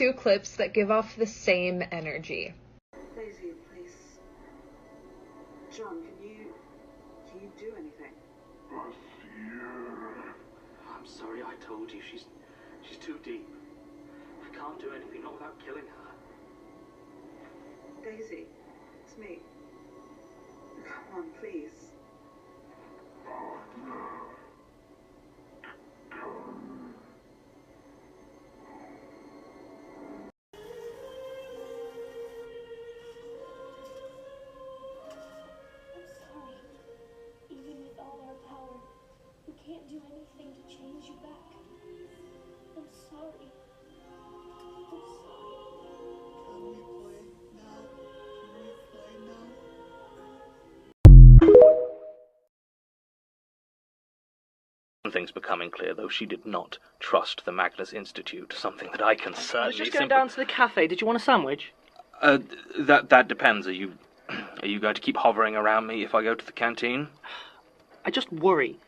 two clips that give off the same energy. Daisy, please. John, can you do anything? I'm sorry, I told you, she's too deep. I can't do anything, not without killing her. Daisy, it's me. Come on, please. Even with all our power, we can't do anything to change you back. I'm sorry. I'm sorry. Can we play now? Can we play now? One thing's becoming clear, though, she did not trust the Magnus Institute, something that I can certainly... I was just going down to the cafe. Did you want a sandwich? That depends. Are you going to keep hovering around me if I go to the canteen? I just worry.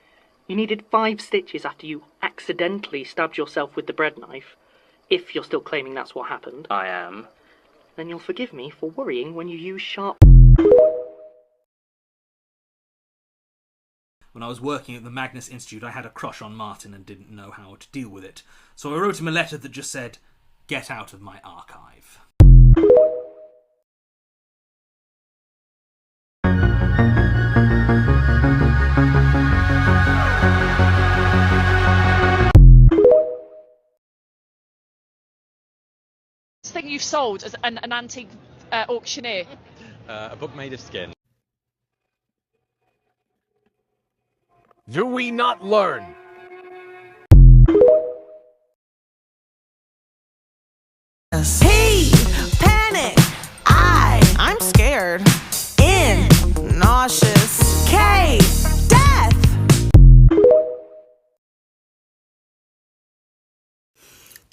You needed 5 stitches after you accidentally stabbed yourself with the bread knife. If you're still claiming that's what happened. I am. Then you'll forgive me for worrying when you use sharp... When I was working at the Magnus Institute, I had a crush on Martin and didn't know how to deal with it. So I wrote him a letter that just said, "Get out of my archive." Thing you've sold as an antique auctioneer? A book made of skin. Do we not learn? P, panic. I'm scared. N, nauseous. K, death.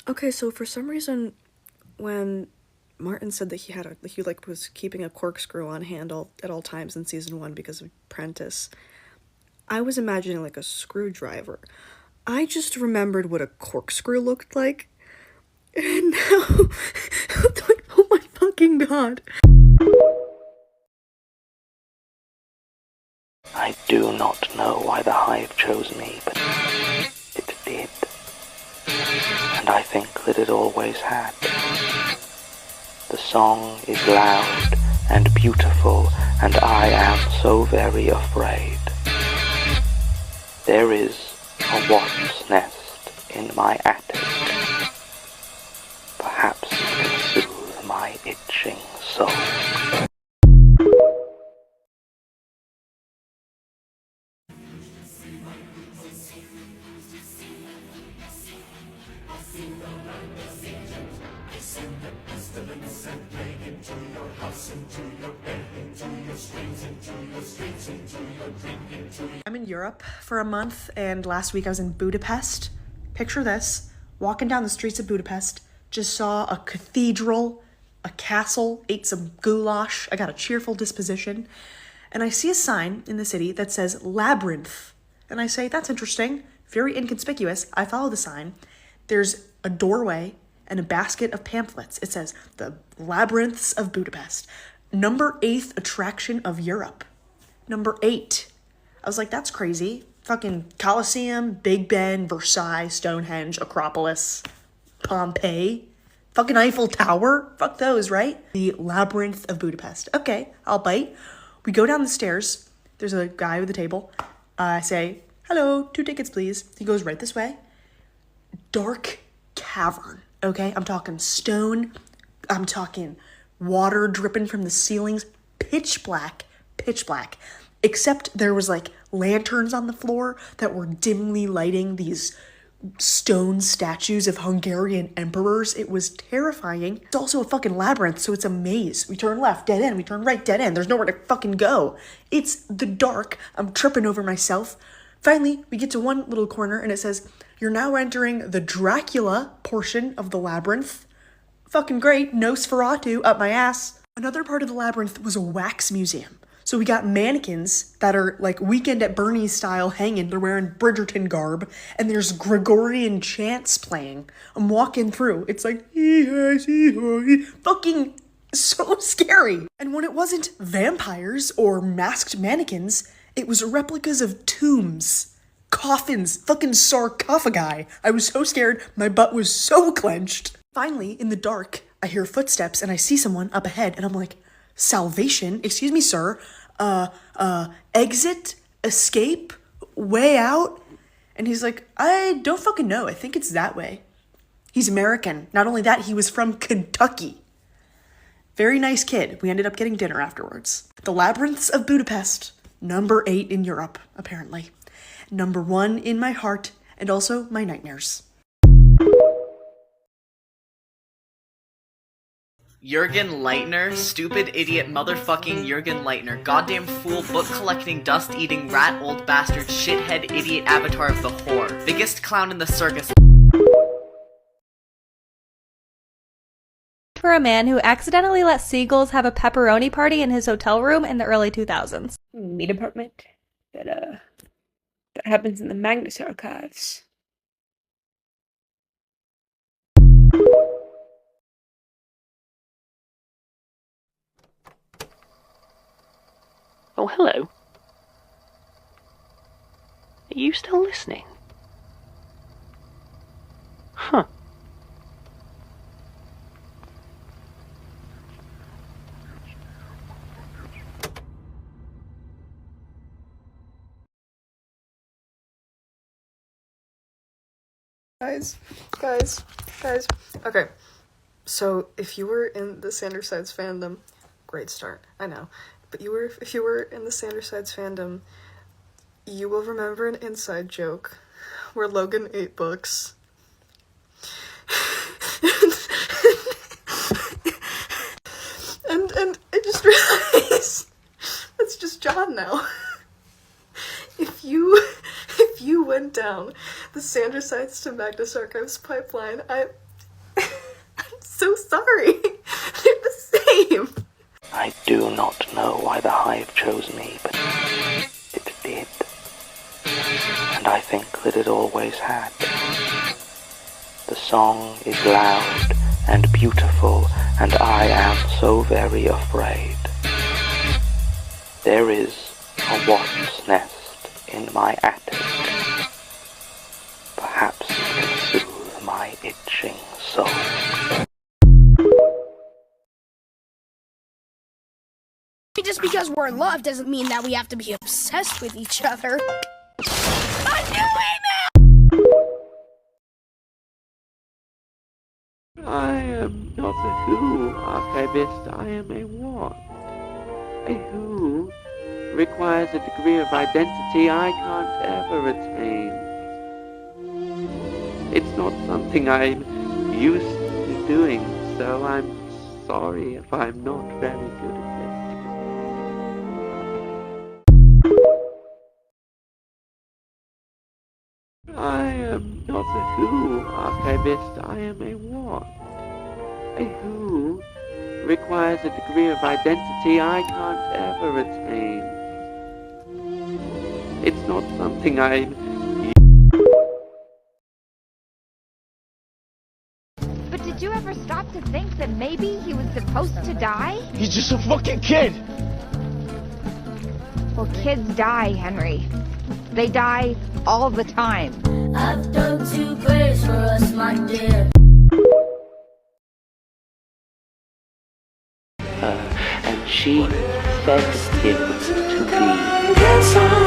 Okay, so for some reason, when Martin said that he was keeping a corkscrew on hand at all times in season 1 because of Prentice, I was imagining like a screwdriver. I just remembered what a corkscrew looked like, and now I'm like, oh my fucking god. I do not know why the Hive chose me, but it did. And I think that it always had. The song is loud and beautiful, and I am so very afraid. There is a wasp's nest in my attic. Perhaps it can soothe my itching soul. I'm in Europe for a month, and last week I was in Budapest. Picture this, walking down the streets of Budapest, just saw a cathedral, a castle, ate some goulash, I got a cheerful disposition, and I see a sign in the city that says Labyrinth. And I say, that's interesting, very inconspicuous. I follow the sign. There's a doorway and a basket of pamphlets. It says, the Labyrinths of Budapest, number 8th attraction of Europe. Number 8. I was like, that's crazy. Fucking Colosseum, Big Ben, Versailles, Stonehenge, Acropolis, Pompeii, fucking Eiffel Tower. Fuck those, right? The Labyrinth of Budapest. Okay, I'll bite. We go down the stairs. There's a guy with a table. I say, hello, 2 tickets, please. He goes right this way. Dark cavern, okay? I'm talking stone. I'm talking water dripping from the ceilings. Pitch black. Except there was like lanterns on the floor that were dimly lighting these stone statues of Hungarian emperors. It was terrifying. It's also a fucking labyrinth, so it's a maze. We turn left, dead end. We turn right, dead end. There's nowhere to fucking go. It's the dark. I'm tripping over myself. Finally, we get to one little corner and it says, you're now entering the Dracula portion of the labyrinth. Fucking great. Nosferatu up my ass. Another part of the labyrinth was a wax museum. So we got mannequins that are like Weekend at Bernie's style hanging. They're wearing Bridgerton garb. And there's Gregorian chants playing. I'm walking through. It's like, fucking so scary. And when it wasn't vampires or masked mannequins, it was replicas of tombs, coffins, fucking sarcophagi. I was so scared. My butt was so clenched. Finally, in the dark, I hear footsteps and I see someone up ahead and I'm like, salvation? Excuse me, sir. Exit? Escape? Way out? And he's like, I don't fucking know. I think it's that way. He's American. Not only that, he was from Kentucky. Very nice kid. We ended up getting dinner afterwards. The Labyrinths of Budapest. Number 8 in Europe, apparently. Number 1 in my heart and also my nightmares. Jürgen Leitner, stupid idiot motherfucking Jürgen Leitner, goddamn fool, book collecting, dust eating, rat old bastard, shithead idiot avatar of the whore, biggest clown in the circus. For a man who accidentally let seagulls have a pepperoni party in his hotel room in the early 2000s. Meat apartment that happens in the Magnus archives. Oh, hello. Are you still listening? Huh. Guys. Okay, so if you were in the Sandersides fandom, great start, I know. But if you were in the Sandersides fandom, you will remember an inside joke where Logan ate books. and I just realized that's just John now. If you went down the Sandersides to Magnus Archives pipeline, I'm so sorry. They're the same. I do not know why the hive chose me, but it did. And I think that it always had. The song is loud and beautiful, and I am so very afraid. There is a wasp's nest in my attic. Perhaps it can soothe my itching soul. Just because we're in love doesn't mean that we have to be obsessed with each other. I knew it! I am not a who, archivist. I am a what? A who requires a degree of identity I can't ever attain. It's not something I'm used to doing, so I'm sorry if I'm not very good at it. I am not a who, archivist. I am a what? A who requires a degree of identity I can't ever attain. It's not something I'm... But did you ever stop to think that maybe he was supposed to die? He's just a fucking kid! Well, kids die, Henry. They die all the time. I've done 2 prayers for us, my dear. And she said him to be. Get some,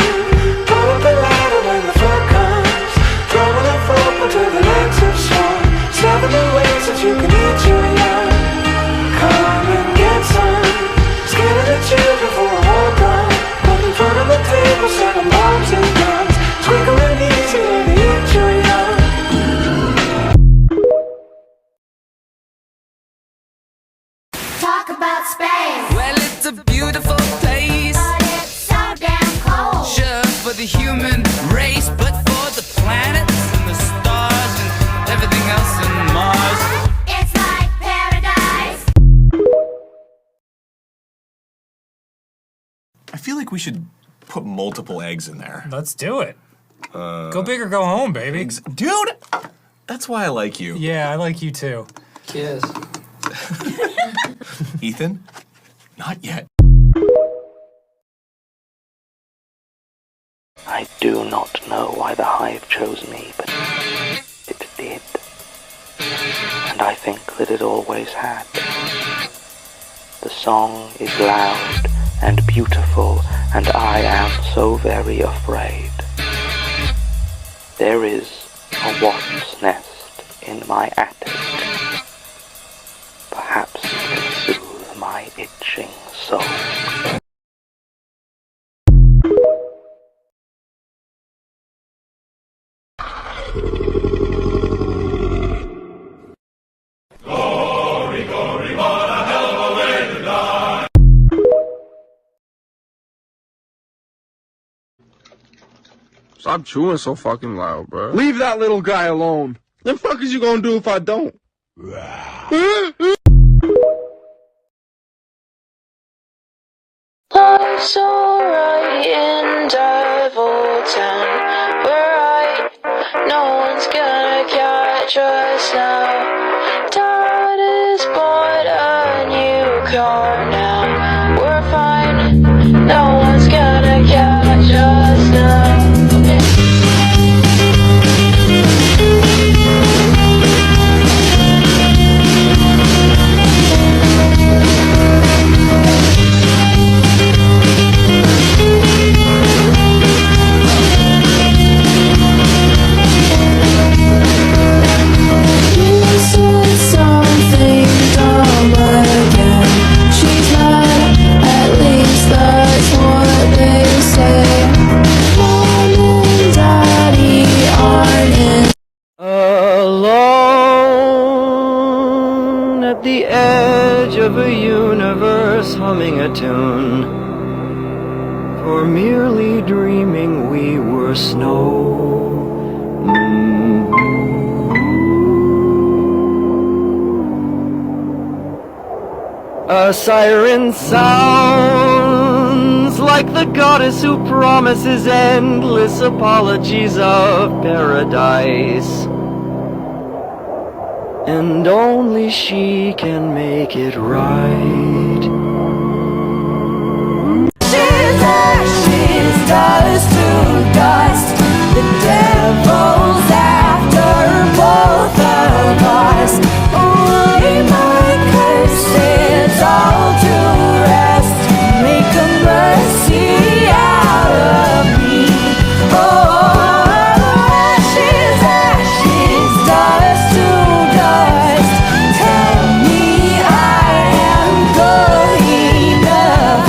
pull up the ladder when the flood comes. Throwing up open to the legs of some. 7 ways that you can eat your young. Come and get some. Scaring the children for a walk on. Put in front of the table, selling bombs and guns. Twinkling easy when you eat your young. Talk about space. Well, it's a beautiful place, but it's so damn cold. sure for the human race, but for the planets and the stars and everything else in Mars, It's like paradise. feel like we should put multiple eggs in there. Let's do it. Go big or go home, baby. Dude, that's why I like you. Yeah, I like you too. Kiss. Ethan? Not yet. I do not know why the hive chose me, but it did. And I think that it always had. The song is loud and beautiful, and I am so very afraid. There is a wasp's nest in my attic. Perhaps it can soothe my itching soul. Stop chewing so fucking loud, bro. Leave that little guy alone. The fuck is you gonna do if I don't? Life's alright in Devil Town. We're right, no one's gonna catch us now. Dad has bought a new car now. We're fine, no one's gonna catch us now. Alone at the edge of a universe humming a tune. For merely dreaming we were snow. A siren sounds like the goddess who promises endless apologies of paradise. And only she can make it right. Ashes, ashes, dust to dust. The devil's after both of us. Lay my curses all to rest. Make a mercy out of me. Oh, ashes, ashes, dust to dust. Tell me I am good enough.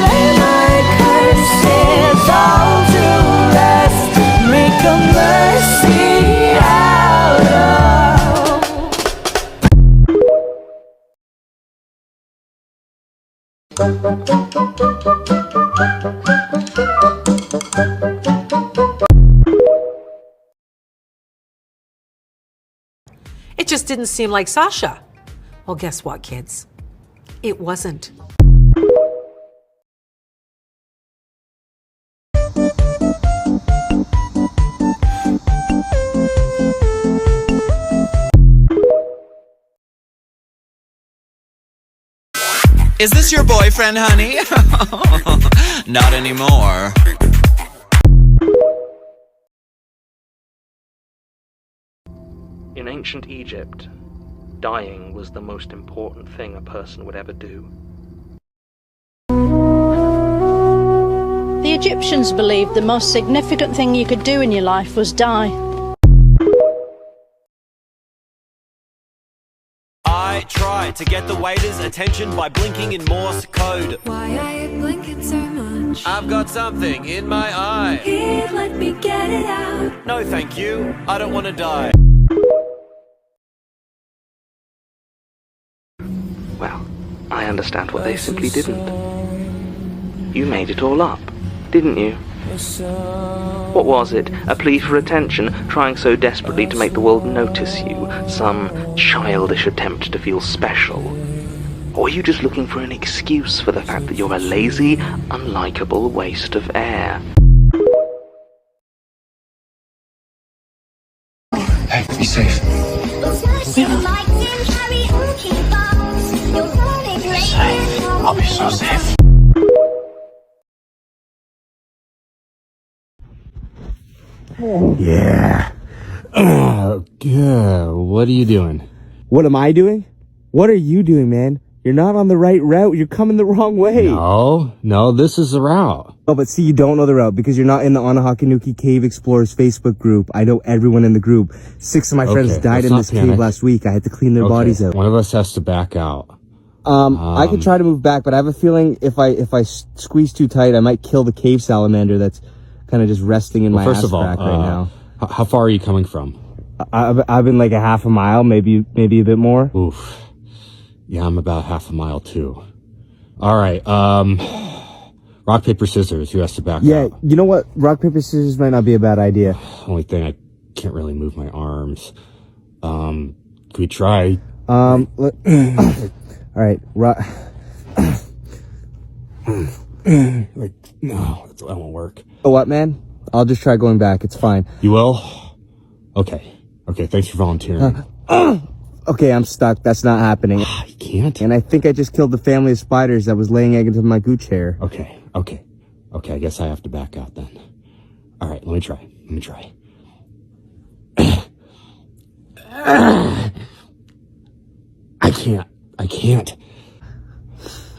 Lay my curses all to rest. Make a mercy out of It just didn't seem like Sasha. Well, guess what, kids? It wasn't. Is this your boyfriend, honey? Not anymore. In ancient Egypt, dying was the most important thing a person would ever do. The Egyptians believed the most significant thing you could do in your life was die. I tried to get the waiter's attention by blinking in Morse code. Why are you blinking so much? I've got something in my eye. Here, let me get it out. No, thank you. I don't want to die. Well, I understand what they simply didn't. You made it all up, didn't you? What was it? A plea for attention, trying so desperately to make the world notice you? Some childish attempt to feel special? Or are you just looking for an excuse for the fact that you're a lazy, unlikable waste of air? Hey, be safe. Safe. I'll be so safe. Yeah. What are you doing? What am I doing? What are you doing, man? You're not on the right route. You're coming the wrong way. No, this is the route. Oh, but see, you don't know the route because you're not in the Onahakanuki Cave Explorers Facebook group. I know everyone in the group. 6 of my friends died in this cave last week. I had to clean their bodies out. One of us has to back out. I could try to move back, but I have a feeling if I squeeze too tight, I might kill the cave salamander that's kind of just resting in my ass crack right now. How far are you coming from? I've been like a half a mile, maybe a bit more. Oof. Yeah, I'm about half a mile too. All right. Rock, paper, scissors. Who has to back out? Yeah, you know what? Rock, paper, scissors might not be a bad idea. Only thing, I can't really move my arms. Could we try? All right. No, that won't work. Oh, what, man? I'll just try going back. It's fine. You will? Okay, thanks for volunteering. Okay, I'm stuck. That's not happening. You can't? And I think I just killed the family of spiders that was laying egg into my gooch hair. Okay, I guess I have to back out then. All right, let me try. I can't.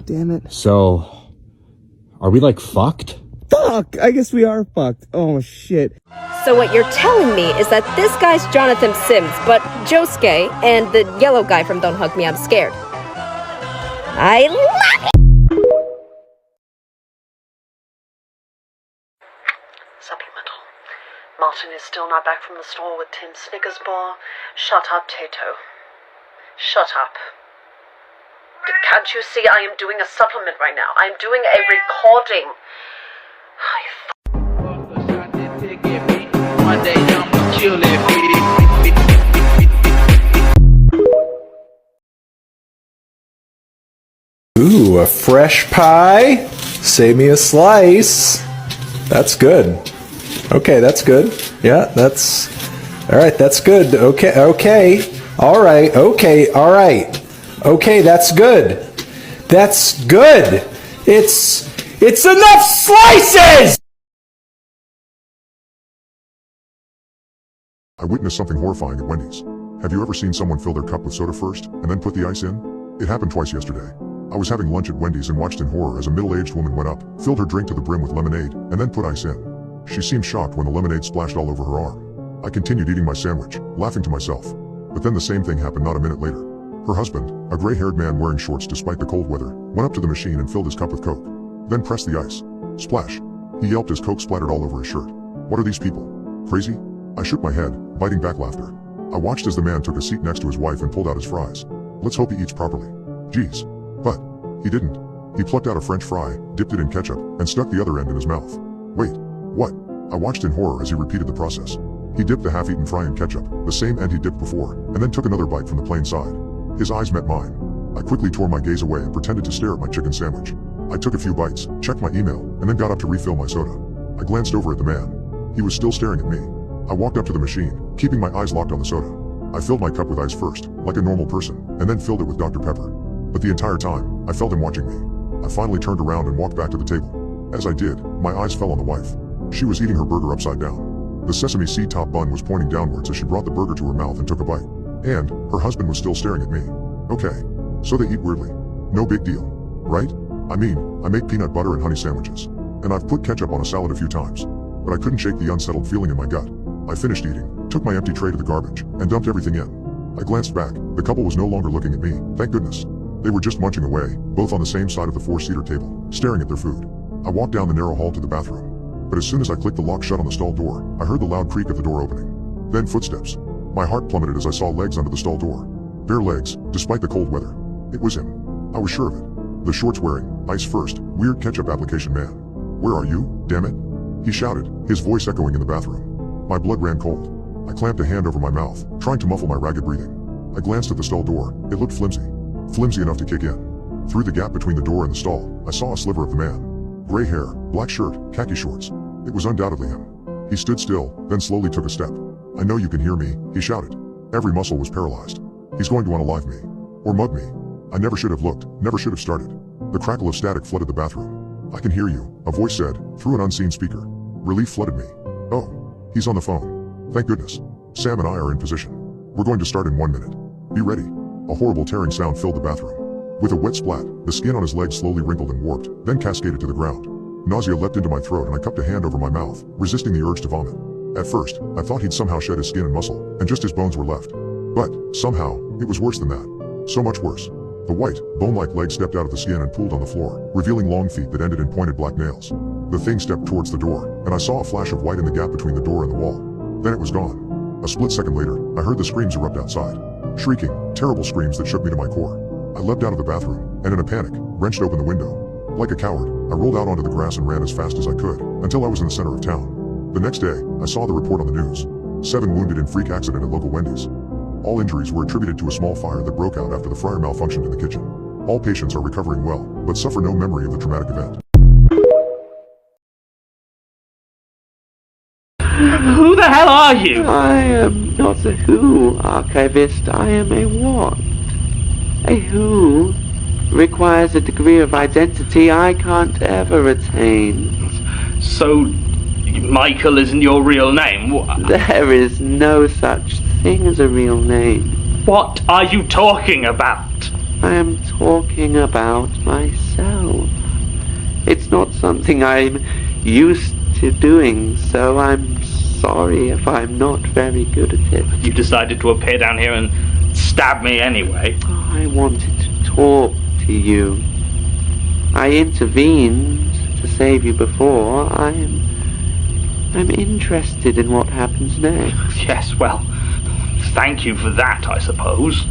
Damn it. So, are we like fucked? Fuck! I guess we are fucked. Oh, shit. So what you're telling me is that this guy's Jonathan Sims, but Josuke, and the yellow guy from Don't Hug Me, I'm Scared. I love it! Supplemental. Martin is still not back from the store with Tim Snickers bar. Shut up, Tato. Shut up. Can't you see I am doing a supplement right now? I'm doing a recording. One day I'm gonna kill it. Ooh, a fresh pie? Save me a slice. That's good. Okay, that's good. Yeah, that's... Alright, that's good. Okay. Alright, okay, alright. Okay, that's good. That's good. It's enough slices! I witnessed something horrifying at Wendy's. Have you ever seen someone fill their cup with soda first, and then put the ice in? It happened twice yesterday. I was having lunch at Wendy's and watched in horror as a middle-aged woman went up, filled her drink to the brim with lemonade, and then put ice in. She seemed shocked when the lemonade splashed all over her arm. I continued eating my sandwich, laughing to myself. But then the same thing happened not a minute later. Her husband, a gray-haired man wearing shorts despite the cold weather, went up to the machine and filled his cup with Coke. Then pressed the ice. Splash. He yelped as Coke splattered all over his shirt. What are these people? Crazy? I shook my head, biting back laughter. I watched as the man took a seat next to his wife and pulled out his fries. Let's hope he eats properly. Geez. But he didn't. He plucked out a French fry, dipped it in ketchup, and stuck the other end in his mouth. Wait. What? I watched in horror as he repeated the process. He dipped the half-eaten fry in ketchup, the same end he dipped before, and then took another bite from the plain side. His eyes met mine. I quickly tore my gaze away and pretended to stare at my chicken sandwich. I took a few bites, checked my email, and then got up to refill my soda. I glanced over at the man. He was still staring at me. I walked up to the machine, keeping my eyes locked on the soda. I filled my cup with ice first, like a normal person, and then filled it with Dr. Pepper. But the entire time, I felt him watching me. I finally turned around and walked back to the table. As I did, my eyes fell on the wife. She was eating her burger upside down. The sesame seed top bun was pointing downwards as she brought the burger to her mouth and took a bite. And her husband was still staring at me. Okay. So they eat weirdly. No big deal. Right? I mean, I make peanut butter and honey sandwiches. And I've put ketchup on a salad a few times. But I couldn't shake the unsettled feeling in my gut. I finished eating, took my empty tray to the garbage, and dumped everything in. I glanced back. The couple was no longer looking at me, thank goodness. They were just munching away, both on the same side of the four-seater table, staring at their food. I walked down the narrow hall to the bathroom. But as soon as I clicked the lock shut on the stall door, I heard the loud creak of the door opening. Then footsteps. My heart plummeted as I saw legs under the stall door. Bare legs, despite the cold weather. It was him. I was sure of it. The shorts wearing, ice first, weird ketchup application man. Where are you, damn it? He shouted, his voice echoing in the bathroom. My blood ran cold. I clamped a hand over my mouth, trying to muffle my ragged breathing. I glanced at the stall door. It looked flimsy. Flimsy enough to kick in. Through the gap between the door and the stall, I saw a sliver of the man. Gray hair, black shirt, khaki shorts. It was undoubtedly him. He stood still, then slowly took a step. "I know you can hear me," he shouted. Every muscle was paralyzed. "He's going to unalive me. Or mug me." I never should have looked, never should have started. The crackle of static flooded the bathroom. "I can hear you," a voice said, through an unseen speaker. Relief flooded me. "Oh, he's on the phone. Thank goodness. Sam and I are in position. We're going to start in 1 minute. Be ready." A horrible tearing sound filled the bathroom. With a wet splat, the skin on his leg slowly wrinkled and warped, then cascaded to the ground. Nausea leapt into my throat and I cupped a hand over my mouth, resisting the urge to vomit. At first, I thought he'd somehow shed his skin and muscle, and just his bones were left. But, somehow, it was worse than that. So much worse. The white, bone-like leg stepped out of the skin and pooled on the floor, revealing long feet that ended in pointed black nails. The thing stepped towards the door, and I saw a flash of white in the gap between the door and the wall. Then it was gone. A split second later, I heard the screams erupt outside. Shrieking, terrible screams that shook me to my core. I leapt out of the bathroom, and in a panic, wrenched open the window. Like a coward, I rolled out onto the grass and ran as fast as I could, until I was in the center of town. The next day, I saw the report on the news. 7 wounded in freak accident at local Wendy's. All injuries were attributed to a small fire that broke out after the fryer malfunctioned in the kitchen. All patients are recovering well, but suffer no memory of the traumatic event. Who the hell are you? I am not a who, archivist. I am a what? A who requires a degree of identity I can't ever attain. So, Michael isn't your real name? There is no such thing as a real name. What are you talking about? I am talking about myself. It's not something I'm used to doing, so I'm sorry if I'm not very good at it. You decided to appear down here and stab me anyway. I wanted to talk to you. I intervened to save you before. I'm interested in what happens next. Yes, well, thank you for that, I suppose.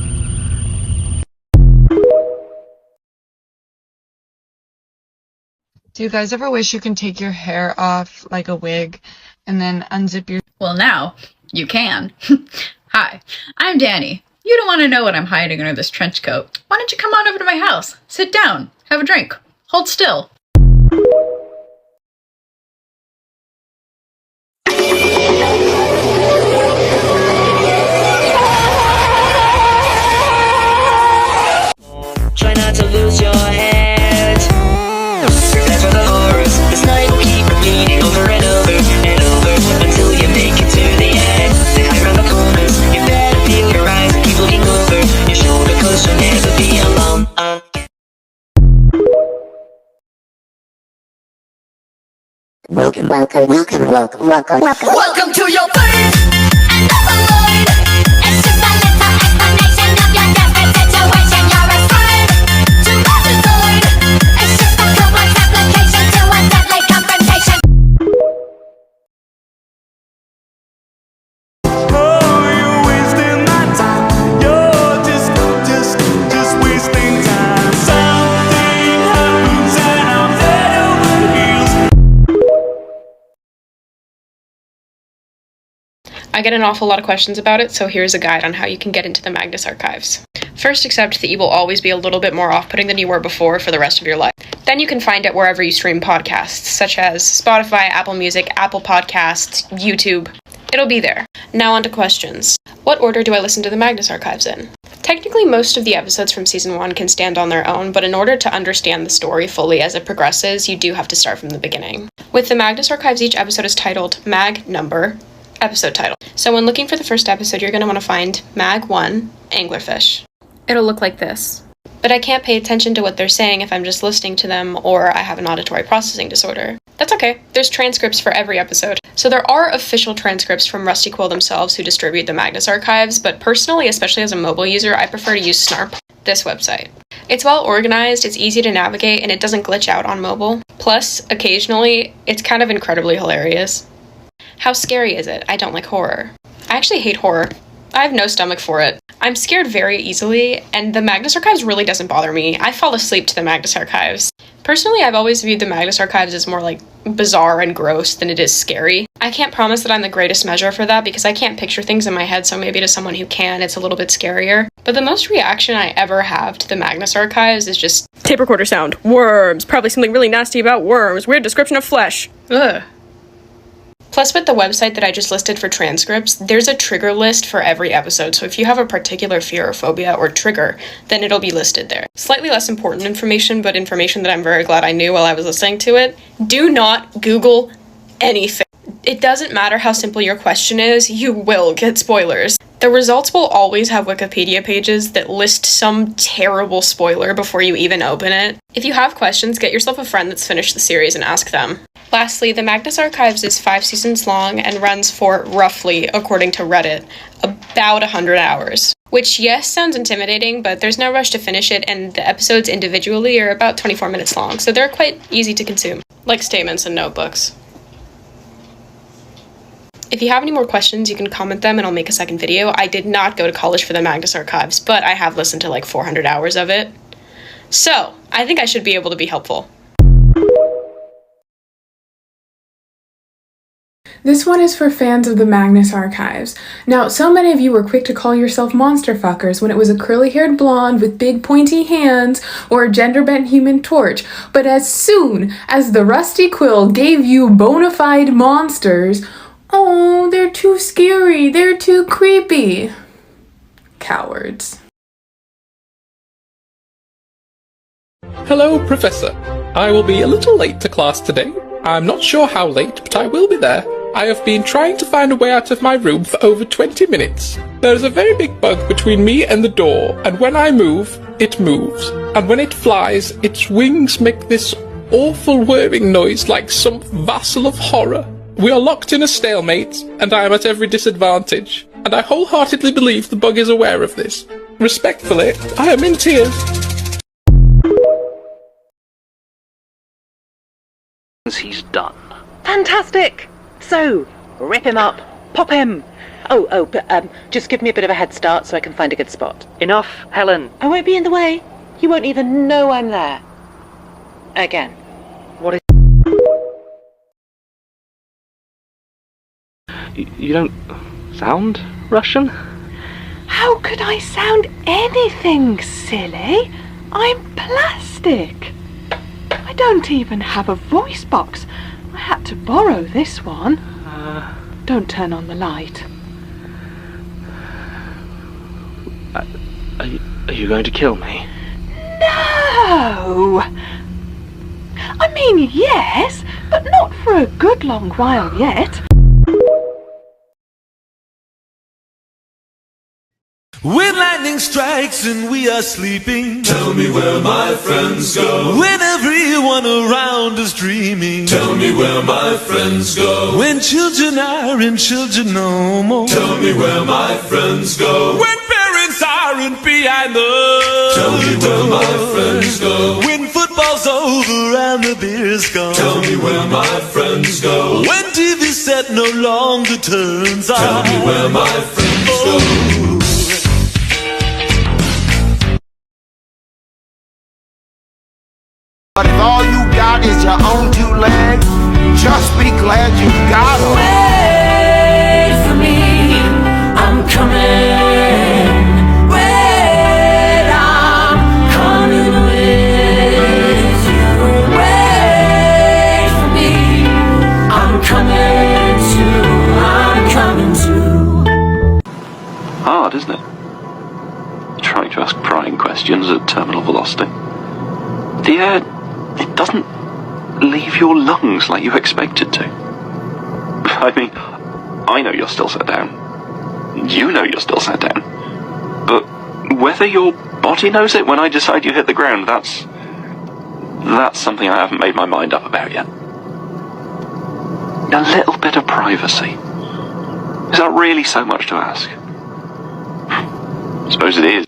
Do you guys ever wish you can take your hair off like a wig and then unzip your... Well, now you can. Hi, I'm Danny. You don't want to know what I'm hiding under this trench coat. Why don't you come on over to my house? Sit down, have a drink, hold still. Try not to lose your head. Prepare for the horrors. This night will keep repeating over and over and over until you make it to the end. They hide around the corners. You better feel your eyes and keep looking over your shoulder, 'cause you'll never be alone. Welcome to your fate. Another word. It's just a little explanation of your desperate situation. You're a slave to attitude. It's just a complex application to a deadly confrontation. Oh, you're wasting my time. You're just wasting time. Something happens and I'm dead over heels. I get an awful lot of questions about it, so here's a guide on how you can get into the Magnus archives. First, accept that you will always be a little bit more off-putting than you were before for the rest of your life. Then you can find it wherever you stream podcasts, such as Spotify, Apple Music, Apple Podcasts, YouTube. It'll be there. Now on to questions. What order do I listen to the Magnus archives in? Technically, most of the episodes from Season 1 can stand on their own, but in order to understand the story fully as it progresses, you do have to start from the beginning. With the Magnus archives, each episode is titled Mag Number, episode title. So when looking for the first episode, you're going to want to find Mag 1, Anglerfish. It'll look like this. But I can't pay attention to what they're saying if I'm just listening to them or I have an auditory processing disorder. That's okay. There's transcripts for every episode. So there are official transcripts from Rusty Quill themselves who distribute the Magnus archives, but personally, especially as a mobile user, I prefer to use Snarp, this website. It's well organized, it's easy to navigate, and it doesn't glitch out on mobile. Plus, occasionally, it's kind of incredibly hilarious. How scary is it? I don't like horror. I actually hate horror. I have no stomach for it. I'm scared very easily, and the Magnus Archives really doesn't bother me. I fall asleep to the Magnus Archives. Personally, I've always viewed the Magnus Archives as more like bizarre and gross than it is scary. I can't promise that I'm the greatest measure for that because I can't picture things in my head, so maybe to someone who can, it's a little bit scarier. But the most reaction I ever have to the Magnus Archives is just Tape recorder sound. Worms. Probably something really nasty about worms. Weird description of flesh. Ugh. Plus, with the website that I just listed for transcripts, there's a trigger list for every episode, so if you have a particular fear or phobia or trigger, then it'll be listed there. Slightly less important information, but information that I'm very glad I knew while I was listening to it. Do not Google anything. It doesn't matter how simple your question is, you will get spoilers. The results will always have Wikipedia pages that list some terrible spoiler before you even open it. If you have questions, get yourself a friend that's finished the series and ask them. Lastly, the Magnus Archives is 5 seasons long and runs for roughly, according to Reddit, about 100 hours. Which, yes, sounds intimidating, but there's no rush to finish it, and the episodes individually are about 24 minutes long, so they're quite easy to consume, like statements and notebooks. If you have any more questions, you can comment them and I'll make a second video. I did not go to college for the Magnus Archives, but I have listened to like 400 hours of it. So, I think I should be able to be helpful. This one is for fans of the Magnus Archives. Now, so many of you were quick to call yourself monster fuckers when it was a curly-haired blonde with big pointy hands or a gender-bent Human Torch, but as soon as the Rusty Quill gave you bona fide monsters, oh, they're too scary, they're too creepy. Cowards. Hello, Professor. I will be a little late to class today. I'm not sure how late, but I will be there. I have been trying to find a way out of my room for over 20 minutes. There is a very big bug between me and the door, and when I move, it moves. And when it flies, its wings make this awful whirring noise like some vassal of horror. We are locked in a stalemate, and I am at every disadvantage. And I wholeheartedly believe the bug is aware of this. Respectfully, I am in tears. He's done. Fantastic! So, rip him up, pop him. But just give me a bit of a head start so I can find a good spot. Enough, Helen. I won't be in the way. You won't even know I'm there. Again. What is... You don't sound Russian? How could I sound anything, silly? I'm plastic. I don't even have a voice box. I had to borrow this one. Don't turn on the light. Are you going to kill me? No! I mean, yes, but not for a good long while yet. When lightning strikes and we are sleeping, tell me where my friends go. When everyone around is dreaming, tell me where my friends go. When children are and children no more, tell me where my friends go. When parents aren't behind the tell me where my friends go. When football's over and the beer's gone, tell me where my friends go. When TV set no longer turns on, tell me where my friends go. But if all you got is your own two legs, just be glad you got them. Wait for me, I'm coming. Wait, I'm coming with you. Wait for me, I'm coming too. Hard, isn't it? Trying to ask prying questions at terminal velocity. The air, it doesn't leave your lungs like you expect it to. I mean, I know you're still sat down. You know you're still sat down. But whether your body knows it when I decide you hit the ground, that's something I haven't made my mind up about yet. A little bit of privacy. Is that really so much to ask? I suppose it is.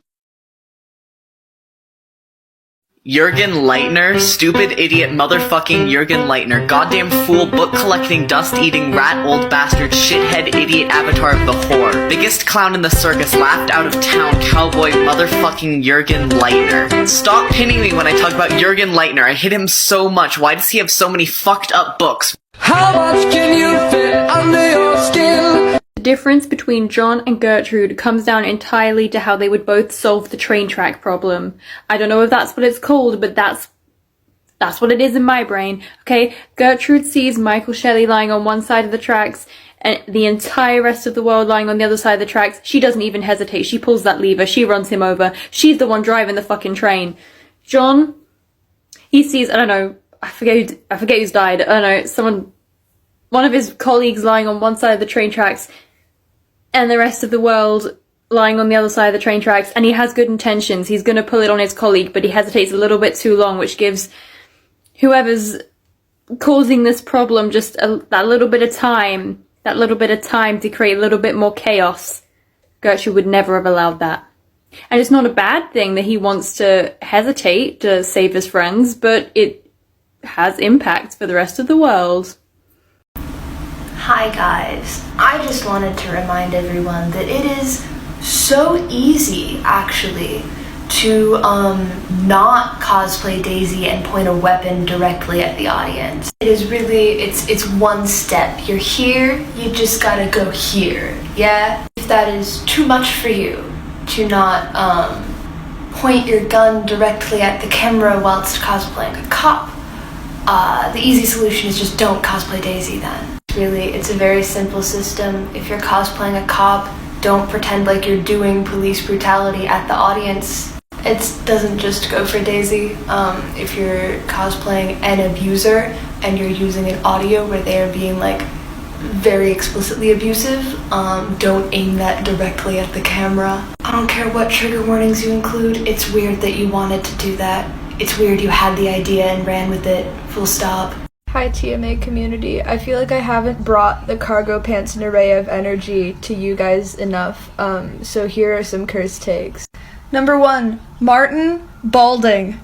Jurgen Leitner, stupid idiot motherfucking Jurgen Leitner, goddamn fool, book collecting, dust eating, rat old bastard, shithead idiot avatar of the whore, biggest clown in the circus, laughed out of town, cowboy motherfucking Jurgen Leitner. Stop pinning me when I talk about Jurgen Leitner, I hate him so much, why does he have so many fucked up books? How much can you fit under your skin? The difference between John and Gertrude comes down entirely to how they would both solve the train track problem. I don't know if that's what it's called, but that's what it is in my brain. Okay, Gertrude sees Michael Shelley lying on one side of the tracks and the entire rest of the world lying on the other side of the tracks. She doesn't even hesitate. She pulls that lever. She runs him over. She's the one driving the fucking train. John, he sees, I don't know, I forget who's died. I don't know, one of his colleagues lying on one side of the train tracks and the rest of the world lying on the other side of the train tracks, and he has good intentions. He's going to pull it on his colleague, but he hesitates a little bit too long, which gives whoever's causing this problem just that little bit of time to create a little bit more chaos. Gertrude would never have allowed that. And it's not a bad thing that he wants to hesitate to save his friends, but it has impact for the rest of the world. Hi guys, I just wanted to remind everyone that it is so easy, actually, to not cosplay Daisy and point a weapon directly at the audience. It is really, it's one step. You're here, you just gotta go here, yeah? If that is too much for you, to not point your gun directly at the camera whilst cosplaying a cop, the easy solution is just don't cosplay Daisy then. Really, it's a very simple system. If you're cosplaying a cop, don't pretend like you're doing police brutality at the audience. It doesn't just go for Daisy. If you're cosplaying an abuser and you're using an audio where they are being like very explicitly abusive, don't aim that directly at the camera. I don't care what trigger warnings you include, it's weird that you wanted to do that. It's weird you had the idea and ran with it, full stop. Hi TMA community. I feel like I haven't brought the cargo pants and array of energy to you guys enough, so here are some curse takes. Number 1, Martin Balding.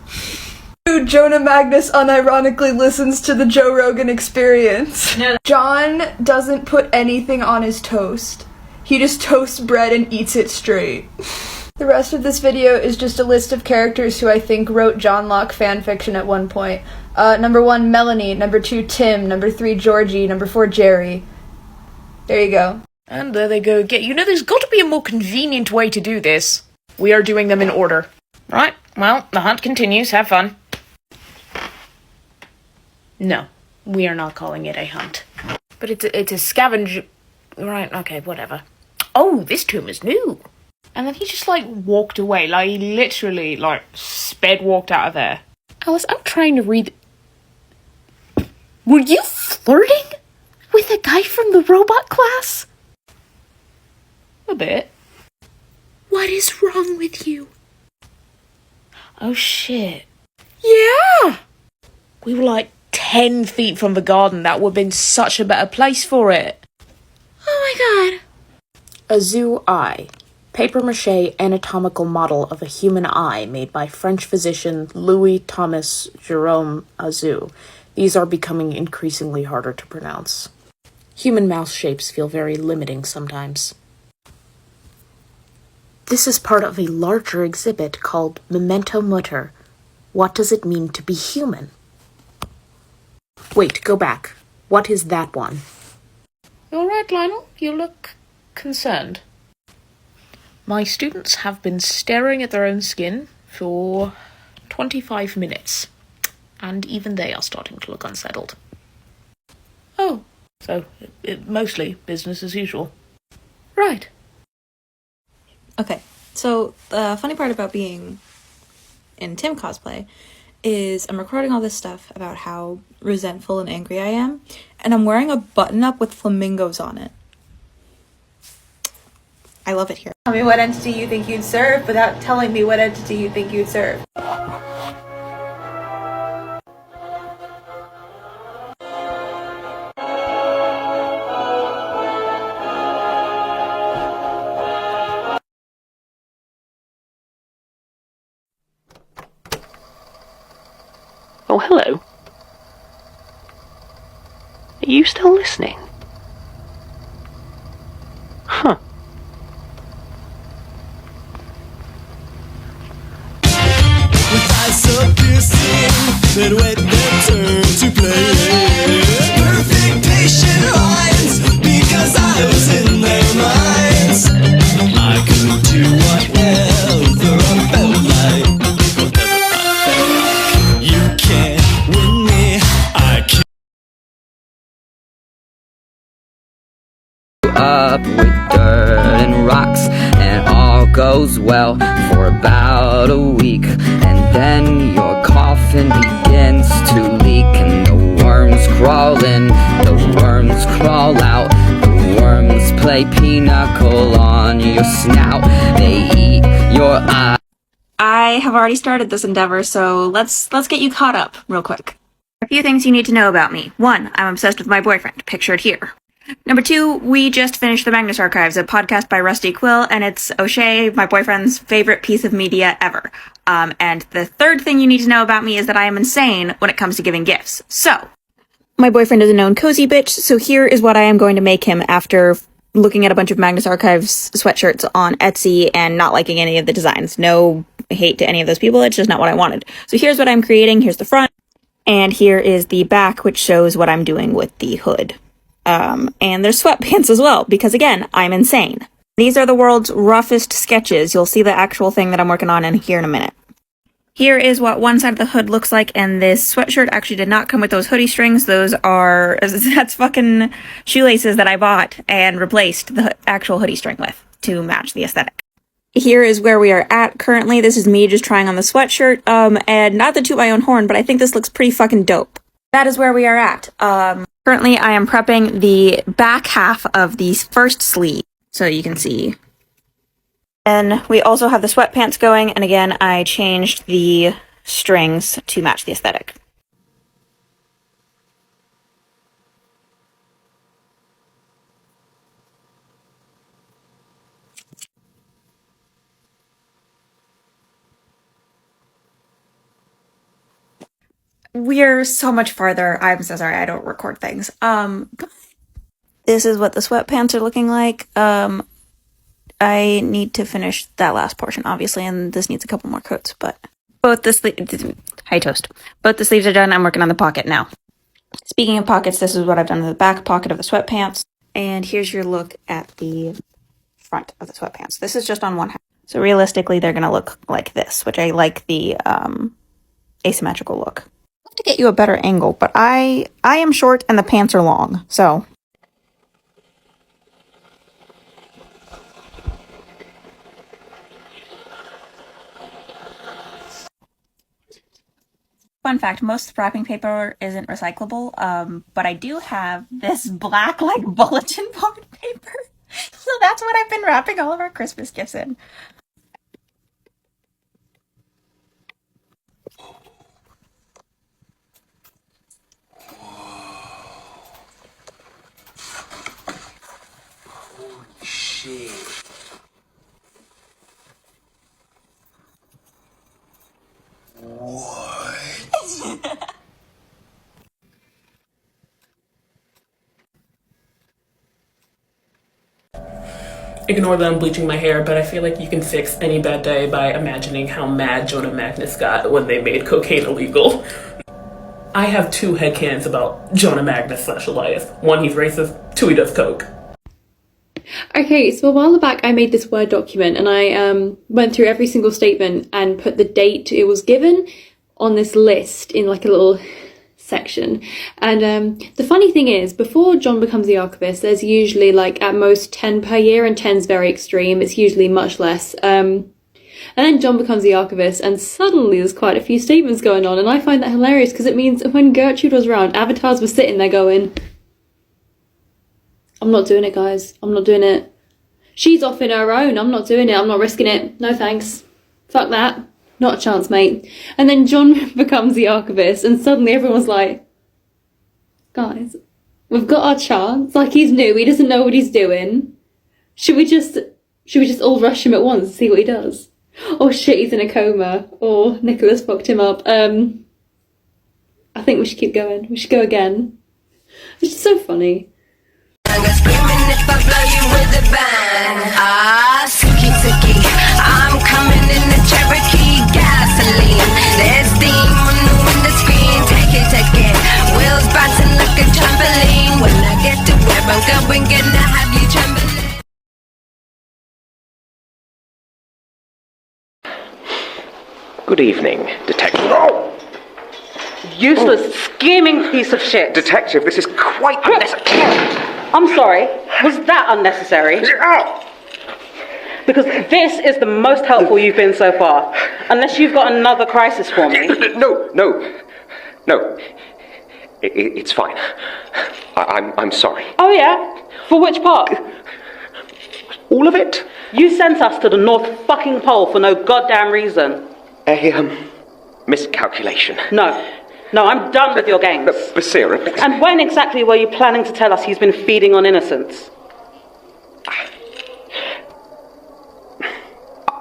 Jonah Magnus unironically listens to the Joe Rogan Experience. No. John doesn't put anything on his toast. He just toasts bread and eats it straight. The rest of this video is just a list of characters who I think wrote John Locke fanfiction at one point. Number 1, Melanie. Number 2, Tim. Number 3, Georgie. Number 4, Jerry. There you go. And there they go again. You know, there's got to be a more convenient way to do this. We are doing them in order. Right, well, the hunt continues. Have fun. No, we are not calling it a hunt. But it's a scavenge... Right, okay, whatever. Oh, this tomb is new. And then he just, like, walked away. Like, he literally, like, sped walked out of there. Alice, I'm trying to read... Were you flirting with a guy from the robot class? A bit. What is wrong with you? Oh, shit. Yeah! We were, like, 10 feet from the garden. That would have been such a better place for it. Oh, my God. A zoo eye. Papier-mâché anatomical model of a human eye made by French physician Louis Thomas Jerome Azou. These are becoming increasingly harder to pronounce. Human mouth shapes feel very limiting sometimes. This is part of a larger exhibit called Memento Mutter. What does it mean to be human? Wait, go back. What is that one? You all right, Lionel? You look concerned. My students have been staring at their own skin for 25 minutes, and even they are starting to look unsettled. Oh, so mostly business as usual. Right. Okay, so the funny part about being in Tim cosplay is I'm recording all this stuff about how resentful and angry I am, and I'm wearing a button-up with flamingos on it. I love it here. Tell me what entity you think you'd serve without telling me what entity you think you'd serve. Oh, hello. Are you still listening? Huh. Then wait their turn to play. Perfect patient lines, because I was in there well for about a week, and then your coffin begins to leak, and the worms crawl in, the worms crawl out, the worms play pinochle on your snout, they eat your eye. I have already started this endeavor, so let's get you caught up real quick. A few things you need to know about me. 1, I'm obsessed with my boyfriend, pictured here. Number 2, we just finished the Magnus Archives, a podcast by Rusty Quill, and it's O'Shea, my boyfriend's favorite piece of media ever. And the third thing you need to know about me is that I am insane when it comes to giving gifts. So, my boyfriend is a known cozy bitch, so here is what I am going to make him after looking at a bunch of Magnus Archives sweatshirts on Etsy and not liking any of the designs. No hate to any of those people, it's just not what I wanted. So here's what I'm creating, here's the front, and here is the back, which shows what I'm doing with the hood. And there's sweatpants as well, because again, I'm insane. These are the world's roughest sketches. You'll see the actual thing that I'm working on in here in a minute. Here is what one side of the hood looks like, and this sweatshirt actually did not come with those hoodie strings. That's fucking shoelaces that I bought and replaced the actual hoodie string with to match the aesthetic. Here is where we are at currently. This is me just trying on the sweatshirt, and not to toot my own horn, but I think this looks pretty fucking dope. That is where we are at. Currently I am prepping the back half of the first sleeve, so you can see. And we also have the sweatpants going, and again, I changed the strings to match the aesthetic. We're so much farther. I'm so sorry, I don't record things. This is what the sweatpants are looking like. I need to finish that last portion, obviously, and this needs a couple more coats, but both the sleeves are done. I'm working on the pocket now. Speaking of pockets, this is what I've done to the back pocket of the sweatpants, and here's your look at the front of the sweatpants. This is just on one half, so realistically, they're gonna look like this, which I like the asymmetrical look. I have to get you a better angle, but I am short and the pants are long, so. Fun fact, most wrapping paper isn't recyclable, but I do have this black, like, bulletin board paper. So that's what I've been wrapping all of our Christmas gifts in. Holy shit. What? Ignore that I'm bleaching my hair, but I feel like you can fix any bad day by imagining how mad Jonah Magnus got when they made cocaine illegal. I have 2 headcanons about Jonah Magnus / Elias. 1, he's racist, 2, he does coke. Okay, so a while back I made this Word document and I went through every single statement and put the date it was given on this list in like a little section. And the funny thing is, before John becomes the archivist, there's usually like at most 10 per year, and 10's very extreme. It's usually much less. And then John becomes the archivist and suddenly there's quite a few statements going on, and I find that hilarious because it means when Gertrude was around, avatars were sitting there going, I'm not doing it, guys. I'm not doing it. She's off in her own. I'm not doing it. I'm not risking it. No thanks. Fuck that. Not a chance, mate. And then John becomes the archivist and suddenly everyone's like, guys, we've got our chance. Like, he's new. He doesn't know what he's doing. Should we just all rush him at once and see what he does? Oh shit, he's in a coma. Or Nicholas fucked him up. I think we should keep going. We should go again. It's just so funny. I'm coming in the Cherokee gasoline. There's steam on the window screen. Take it. Wheels bouncing like a trampoline. When I get to where I'm going, gonna have you trembling. Good evening, Detective. Oh! Useless, scheming piece of shit. Detective, this is quite unnecessary. I'm sorry. Was that unnecessary? Because this is the most helpful you've been so far. Unless you've got another crisis for me. No. It's fine. I'm sorry. Oh yeah? For which part? All of it? You sent us to the North fucking Pole for no goddamn reason. A miscalculation. No, I'm done with your games. Basira. And when exactly were you planning to tell us he's been feeding on innocents?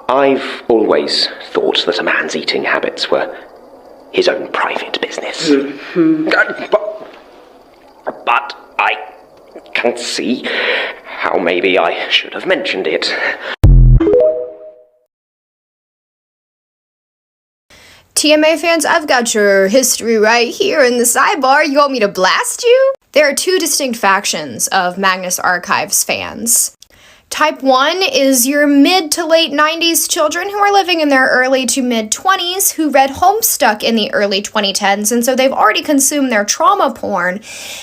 I've always thought that a man's eating habits were his own private business. But I can see how maybe I should have mentioned it. TMA fans, I've got your history right here in the sidebar. You want me to blast you? There are two distinct factions of Magnus Archives fans. Type 1 is your mid to late 90s children who are living in their early to mid 20s who read Homestuck in the early 2010s, and so they've already consumed their trauma porn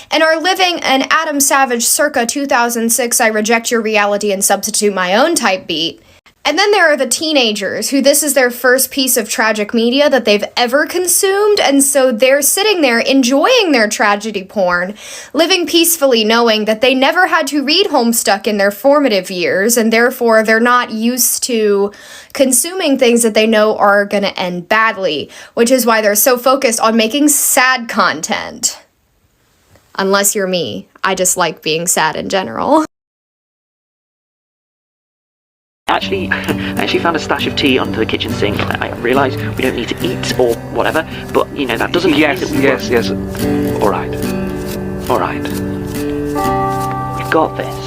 and are living an Adam Savage circa 2006 I reject your reality and substitute my own type beat. And then there are the teenagers who this is their first piece of tragic media that they've ever consumed, and so they're sitting there enjoying their tragedy porn, living peacefully knowing that they never had to read Homestuck in their formative years, and therefore they're not used to consuming things that they know are gonna end badly, which is why they're so focused on making sad content. Unless you're me. I just like being sad in general. I actually found a stash of tea under the kitchen sink. I realise we don't need to eat or whatever, but, you know, that doesn't mean that we... Yes. All right. We've got this.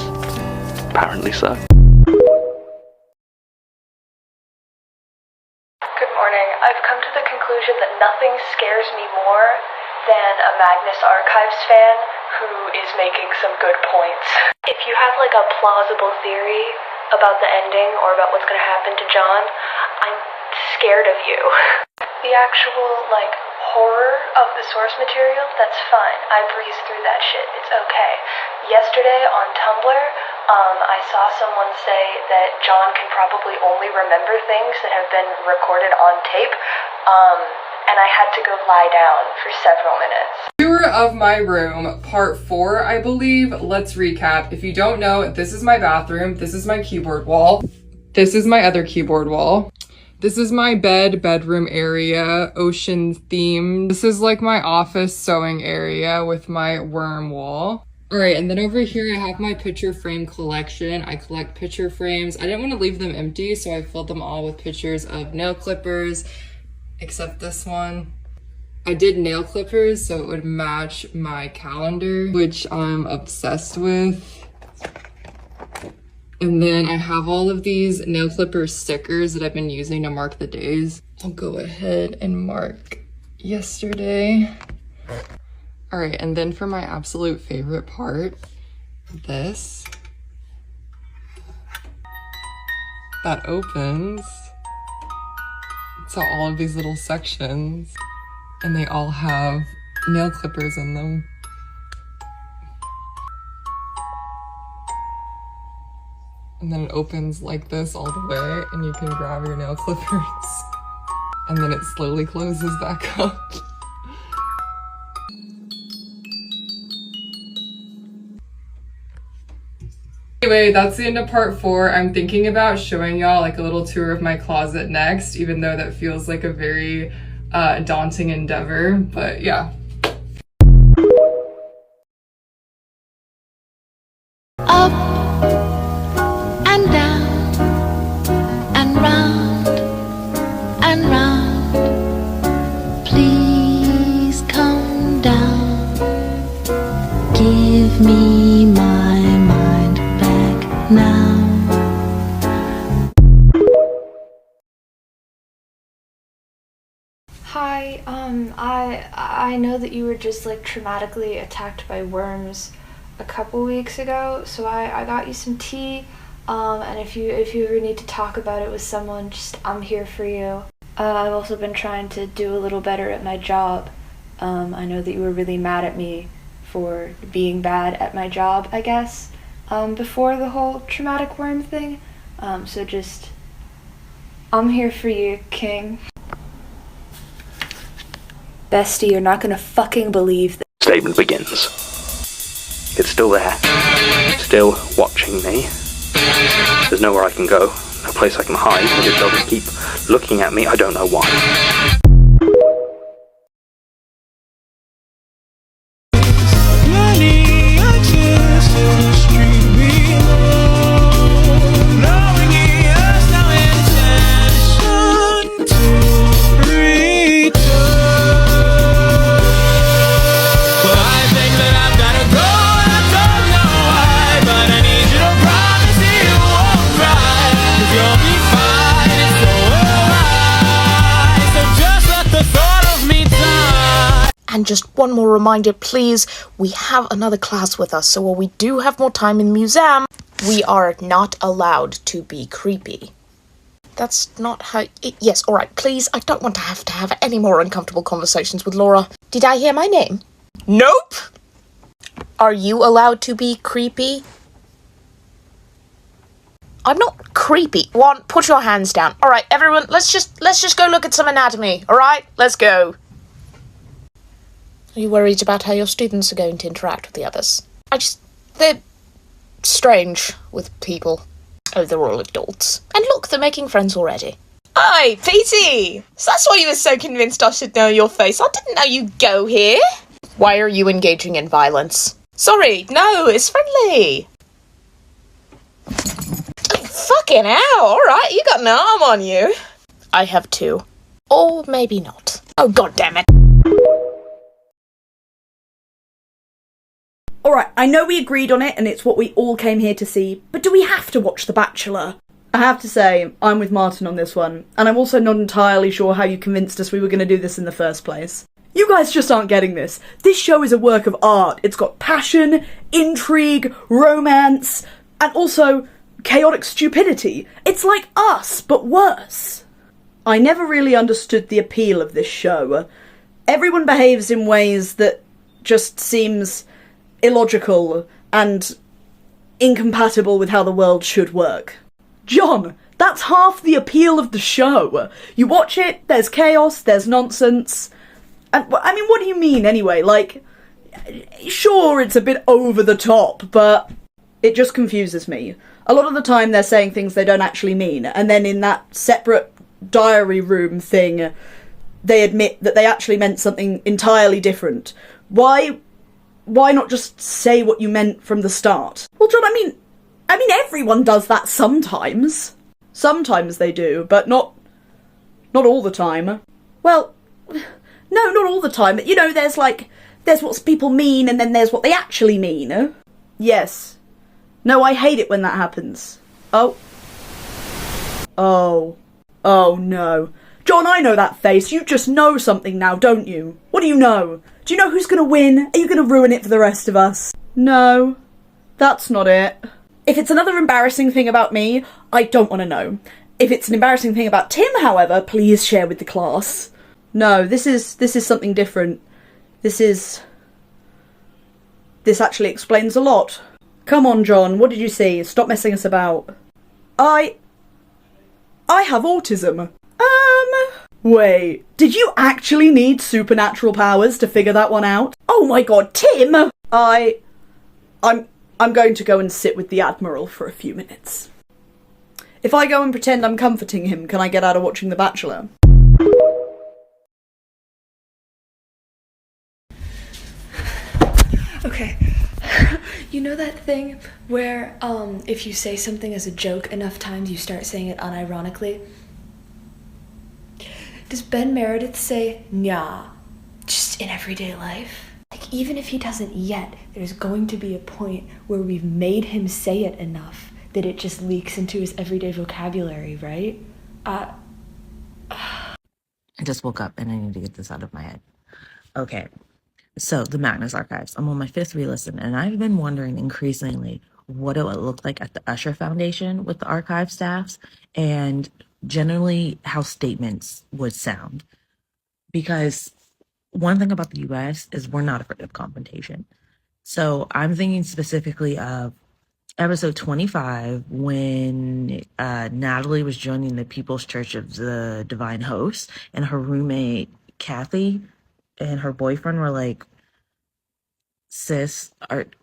Apparently so. Good morning. I've come to the conclusion that nothing scares me more than a Magnus Archives fan who is making some good points. If you have like a plausible theory about the ending or about what's going to happen to John, I'm scared of you. The actual, like, horror of the source material, that's fine. I breezed through that shit. It's okay. Yesterday on Tumblr, I saw someone say that John can probably only remember things that have been recorded on tape, and I had to go lie down for several minutes. Tour of my room, part 4, I believe. Let's recap. If you don't know, this is my bathroom. This is my keyboard wall. This is my other keyboard wall. This is my bedroom area, ocean themed. This is like my office sewing area with my worm wall. All right, and then over here I have my picture frame collection. I collect picture frames. I didn't want to leave them empty, so I filled them all with pictures of nail clippers, except this one. I did nail clippers so it would match my calendar, which I'm obsessed with. And then I have all of these nail clipper stickers that I've been using to mark the days. I'll go ahead and mark yesterday. All right, and then for my absolute favorite part, this. That opens. So all of these little sections, and they all have nail clippers in them. And then it opens like this all the way, and you can grab your nail clippers. And then it slowly closes back up. Anyway, that's the end of part 4. I'm thinking about showing y'all like a little tour of my closet next, even though that feels like a very daunting endeavor, but yeah. Up and down and round and round. Please come down. Give me my mind back now. Hi, I know that you were just like traumatically attacked by worms a couple weeks ago, so I got you some tea, and if you ever need to talk about it with someone, just I'm here for you. I've also been trying to do a little better at my job. I know that you were really mad at me for being bad at my job, I guess, before the whole traumatic worm thing, So just, I'm here for you, King. Bestie, you're not gonna fucking believe this. Statement begins. It's still there. Still watching me. There's nowhere I can go. No place I can hide. But it doesn't keep looking at me. I don't know why. And just one more reminder, please, we have another class with us, so while we do have more time in the museum, we are not allowed to be creepy. That's not how... Yes, alright, please, I don't want to have any more uncomfortable conversations with Laura. Did I hear my name? Nope! Are you allowed to be creepy? I'm not creepy. Juan, put your hands down. Alright, everyone, let's just go look at some anatomy, alright? Let's go. Are you worried about how your students are going to interact with the others? They're strange with people. Oh, they're all adults. And look, they're making friends already. Hi, Petey! So that's why you were so convinced I should know your face. I didn't know you'd go here. Why are you engaging in violence? Sorry, no, it's friendly. Oh, fucking hell, alright, you got an arm on you. I have two. Or maybe not. Oh, god damn it. Alright, I know we agreed on it and it's what we all came here to see, but do we have to watch The Bachelor? I have to say, I'm with Martin on this one, and I'm also not entirely sure how you convinced us we were going to do this in the first place. You guys just aren't getting this. This show is a work of art. It's got passion, intrigue, romance, and also chaotic stupidity. It's like Us, but worse. I never really understood the appeal of this show. Everyone behaves in ways that just seems illogical and incompatible with how the world should work. John, that's half the appeal of the show. You watch it, there's chaos, there's nonsense. And, I mean, what do you mean anyway? Like, sure, it's a bit over the top, but it just confuses me. A lot of the time they're saying things they don't actually mean, and then in that separate diary room thing, they admit that they actually meant something entirely different. Why not just say what you meant from the start? Well, John, I mean, everyone does that sometimes. Sometimes they do, but not all the time. Well, no, not all the time. You know, there's what people mean, and then there's what they actually mean. Yes. No, I hate it when that happens. Oh, no. John, I know that face. You just know something now, don't you? What do you know? Do you know who's gonna win? Are you gonna ruin it for the rest of us? No, that's not it. If it's another embarrassing thing about me, I don't want to know. If it's an embarrassing thing about Tim, however, please share with the class. No, this is something different. This actually explains a lot. Come on, John, what did you see? Stop messing us about. I have autism. Wait, did you actually need supernatural powers to figure that one out? Oh my god, Tim! I'm going to go and sit with the Admiral for a few minutes. If I go and pretend I'm comforting him, can I get out of watching The Bachelor? Okay. You know that thing where, if you say something as a joke enough times, you start saying it unironically? Does Ben Meredith say "nya" just in everyday life? Like, even if he doesn't yet, there's going to be a point where we've made him say it enough that it just leaks into his everyday vocabulary, right? I just woke up and I need to get this out of my head. Okay, so the Magnus archives. I'm on my 5th re-listen, and I've been wondering increasingly what it would look like at the Usher Foundation with the archive staffs, and generally how statements would sound. Because one thing about the US is we're not afraid of confrontation. So I'm thinking specifically of episode 25, when Natalie was joining the People's Church of the Divine Host, and her roommate Kathy and her boyfriend were like, sis,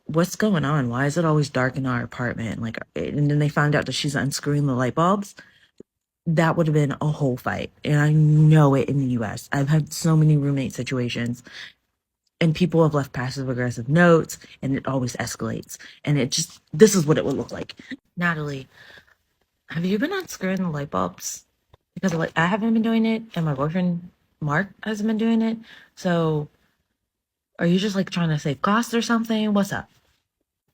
what's going on? Why is it always dark in our apartment? Like, and then they found out that she's unscrewing the light bulbs. That would have been a whole fight. And I know it in the US. I've had so many roommate situations, and people have left passive aggressive notes, and it always escalates. And this is what it would look like. Natalie, have you been unscrewing the light bulbs? Because like I haven't been doing it, and my boyfriend Mark hasn't been doing it. So are you just like trying to save costs or something? What's up?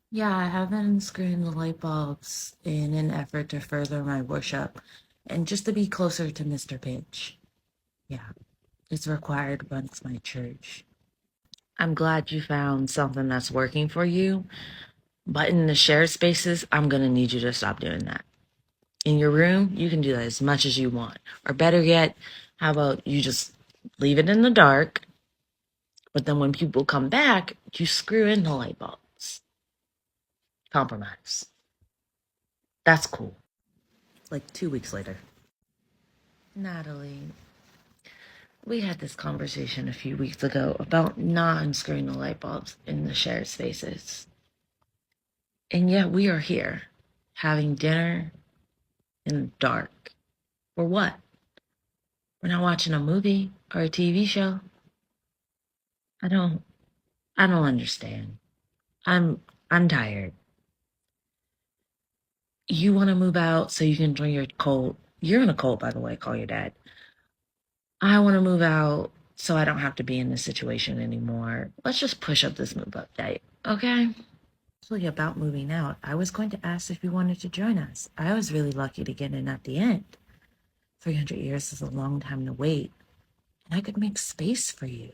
Yeah, I have been unscrewing the light bulbs in an effort to further my worship and just to be closer to Mr. Pitch. Yeah, it's required once my church. I'm glad you found something that's working for you, but in the shared spaces, I'm gonna need you to stop doing that. In your room, you can do that as much as you want. Or better yet, how about you just leave it in the dark, but then when people come back, you screw in the light bulbs. Compromise. That's cool. Like 2 weeks later. Natalie, we had this conversation a few weeks ago about not unscrewing the light bulbs in the shared spaces. And yet we are here, having dinner in the dark. For what? We're not watching a movie or a TV show. I don't understand. I'm tired. You want to move out so you can join your cult. You're in a cult, by the way. Call your dad. I want to move out so I don't have to be in this situation anymore. Let's just push up this move up date, okay? Actually, about moving out, I was going to ask if you wanted to join us. I was really lucky to get in at the end. 300 years is a long time to wait, and I could make space for you.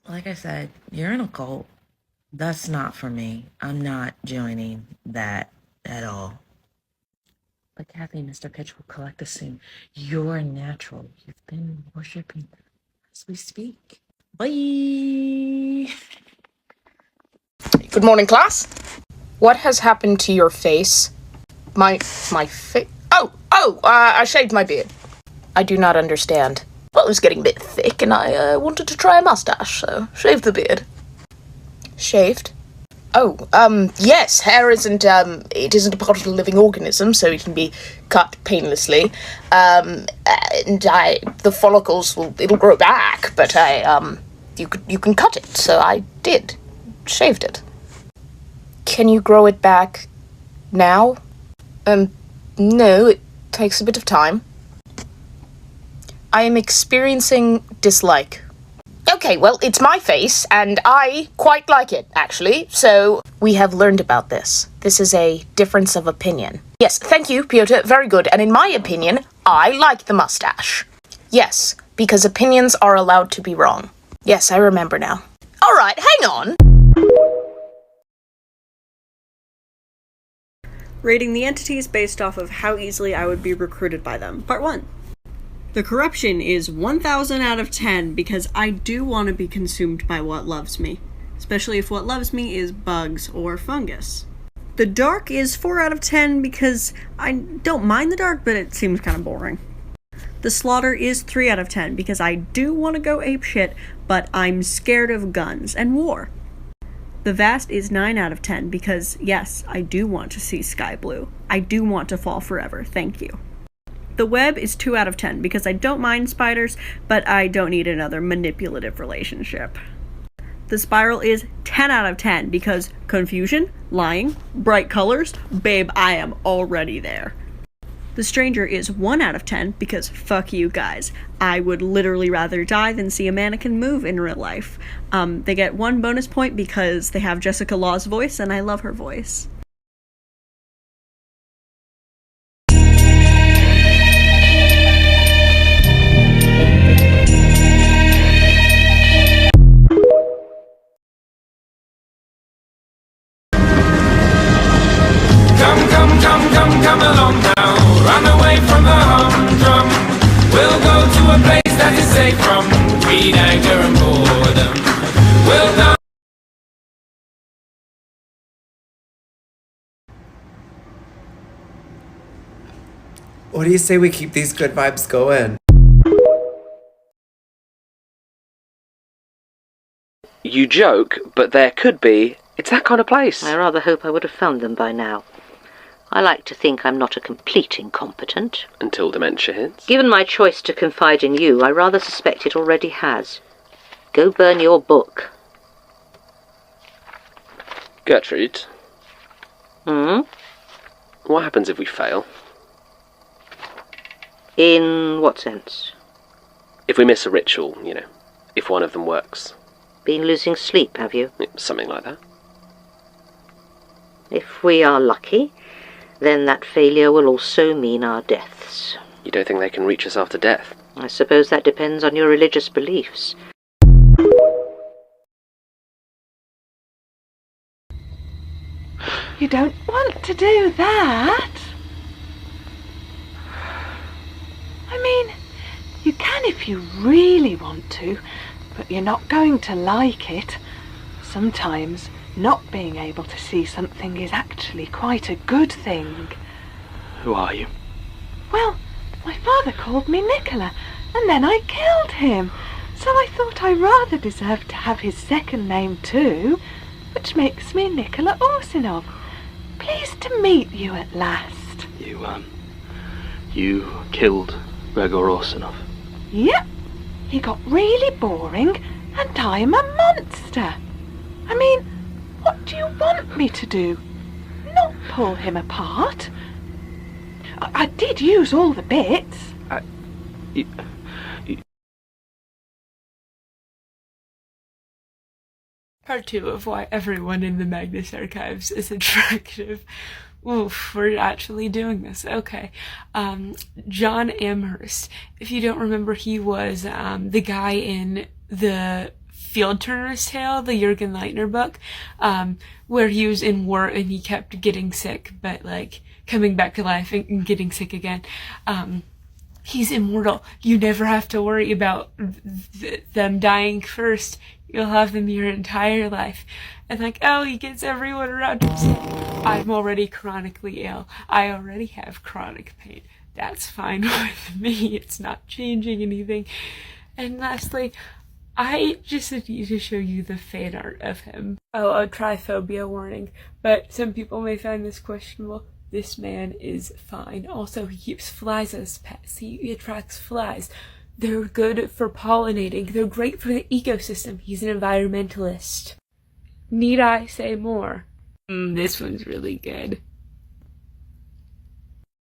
Like I said, you're in a cult. That's not for me. I'm not joining that at all. But Kathy, Mr. Pitch will collect us soon. You're natural. You've been worshiping as we speak. Bye. Good morning, class. What has happened to your face? My face? I shaved my beard. I do not understand. Well, it was getting a bit thick, and I wanted to try a mustache, so shaved the beard. Shaved? Yes, hair isn't, it isn't a part of a living organism, so it can be cut painlessly. The follicles it'll grow back, but you can cut it, so I did. Shaved it. Can you grow it back now? No, it takes a bit of time. I am experiencing dislike. Okay, well, it's my face, and I quite like it, actually, so we have learned about this. This is a difference of opinion. Yes, thank you, Piotr, very good, and in my opinion, I like the mustache. Yes, because opinions are allowed to be wrong. Yes, I remember now. Alright, hang on! Rating the entities based off of how easily I would be recruited by them. Part 1. The corruption is 1,000 out of 10 because I do want to be consumed by what loves me, especially if what loves me is bugs or fungus. The dark is 4 out of 10 because I don't mind the dark, but it seems kind of boring. The slaughter is 3 out of 10 because I do want to go apeshit, but I'm scared of guns and war. The vast is 9 out of 10 because, yes, I do want to see sky blue. I do want to fall forever, thank you. The web is 2 out of 10 because I don't mind spiders, but I don't need another manipulative relationship. The spiral is 10 out of 10 because confusion, lying, bright colors, babe, I am already there. The stranger is 1 out of 10 because fuck you guys. I would literally rather die than see a mannequin move in real life. They get 1 bonus point because they have Jessica Law's voice and I love her voice. Come along now, run away from the humdrum. We'll go to a place that is safe from greed, anger and boredom. We'll go What do you say we keep these good vibes going? You joke, but there could be. It's that kind of place. I rather hope I would have found them by now. I like to think I'm not a complete incompetent. Until dementia hits. Given my choice to confide in you, I rather suspect it already has. Go burn your book. Gertrude. Hmm? What happens if we fail? In what sense? If we miss a ritual, if one of them works. Been losing sleep, have you? Something like that. If we are lucky, then that failure will also mean our deaths. You don't think they can reach us after death? I suppose that depends on your religious beliefs. You don't want to do that. I mean, you can if you really want to, but you're not going to like it. Sometimes not being able to see something is actually quite a good thing. Who are you? Well, my father called me Nicola, and then I killed him. So I thought I rather deserved to have his second name too, which makes me Nicola Orsinov. Pleased to meet you at last. You killed Gregor Orsinov. Yep. He got really boring, and I'm a monster. I mean, what do you want me to do? Not pull him apart. I did use all the bits. Part 2 of why everyone in the Magnus archives is attractive. Oof, we're actually doing this. Okay. John Amherst. If you don't remember, he was the guy in the Field Turner's Tale, the Jürgen Leitner book, where he was in war and he kept getting sick, but coming back to life and getting sick again. He's immortal. You never have to worry about them dying first. You'll have them your entire life. And he gets everyone around him sick. I'm already chronically ill. I already have chronic pain. That's fine with me. It's not changing anything. And lastly, I just need to show you the fan art of him. Oh, a triphobia warning. But some people may find this questionable. This man is fine. Also, he keeps flies as pets. He attracts flies. They're good for pollinating. They're great for the ecosystem. He's an environmentalist. Need I say more? This one's really good.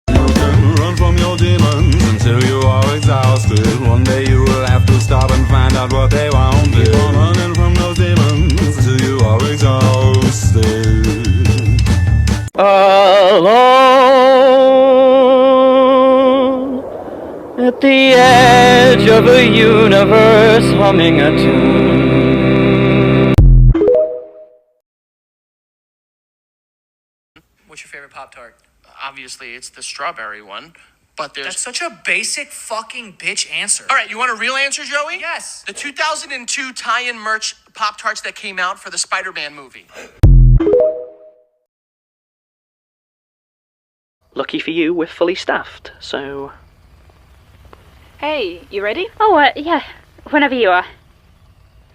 Run from your demons until you are exhausted. One day you will have to stop and find out what they want. Keep on running from those demons until you are exhausted. Alone at the edge of a universe humming a tune. What's your favorite Pop-Tart? Obviously, it's the strawberry one, but That's such a basic fucking bitch answer. All right, you want a real answer, Joey? Yes. The 2002 tie-in merch Pop-Tarts that came out for the Spider-Man movie. Lucky for you, we're fully staffed, so... Hey, you ready? Oh, yeah. Whenever you are.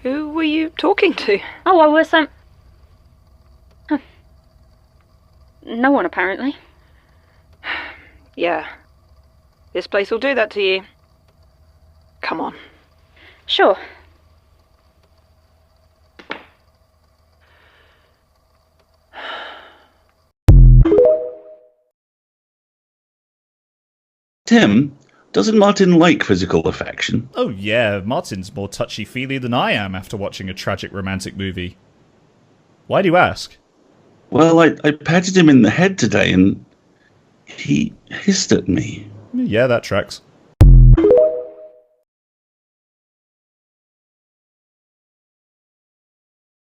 Who were you talking to? Oh, I was, no one, apparently. Yeah. This place will do that to you. Come on. Sure. Tim, doesn't Martin like physical affection? Oh yeah, Martin's more touchy-feely than I am after watching a tragic romantic movie. Why do you ask? Well, I patted him in the head today and he hissed at me. Yeah, that tracks.